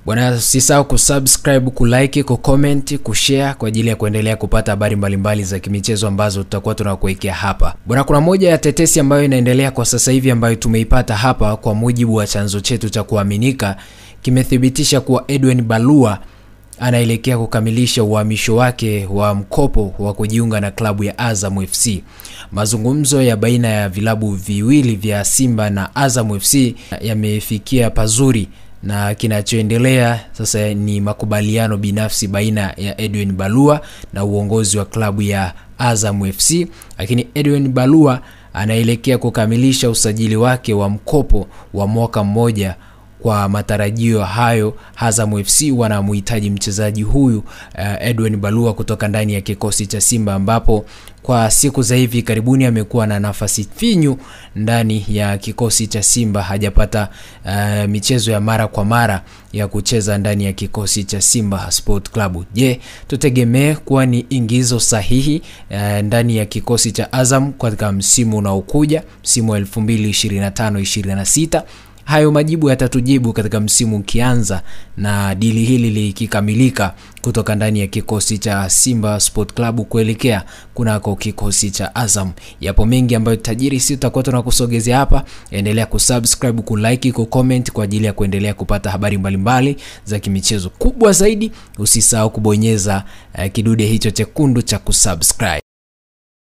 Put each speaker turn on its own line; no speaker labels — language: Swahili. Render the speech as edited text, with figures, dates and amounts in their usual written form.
Bwana, usisahau kusubscribe, kulike, kucomment, kushare kwa ajili ya kuendelea kupata habari mbalimbali za kimichezo ambazo tutakuwa tunakuwekea hapa. Bwana, kuna moja ya tetesi ambayo inaendelea kwa sasa hivi ambayo tumeipata hapa kwa mujibu wa chanzo chetu cha kuaminika, kimethibitisha kuwa Edwin Balua anaelekea kukamilisha uhamisho wake wa mkopo wa kujiunga na klabu ya Azam FC. Mazungumzo ya baina ya vilabu viwili vya Simba na Azam FC yamefikia pazuri, na kinachoendelea sasa ni makubaliano binafsi baina ya Edwin Balua na uongozi wa klabu ya Azam FC. Lakini Edwin Balua anaelekea kukamilisha usajili wake wa mkopo wa mwaka mmoja. Kwa matarajio hayo, Azam FC wanamhitaji mchezaji huyu Edwin Balua kutoka ndani ya kikosi cha Simba, ambapo kwa siku za hivi karibuni amekuwa na nafasi finyu ndani ya kikosi cha Simba. Hajapata michezo ya mara kwa mara ya kucheza ndani ya kikosi cha Simba Sport Club. Je, tutegemee kuwa ni ingizo sahihi ndani ya kikosi cha Azam katika msimu unaokuja, msimu wa 2025-26? Hayo majibu yatatujibu katika msimu ukianza na dili hili likikamilika kutoka ndani ya kikosi cha Simba Sport Club kuelekea kunako kikosi cha Azam. Yapo mengi ambayo tajiri sisi tutakuwa tunakusogezea hapa. Endelea kusubscribe, kulike, kucomment kwa ajili ya kuendelea kupata habari mbalimbali za kimichezo. Kubwa zaidi, usisahau kubonyeza kidude hicho chekundu cha kusubscribe.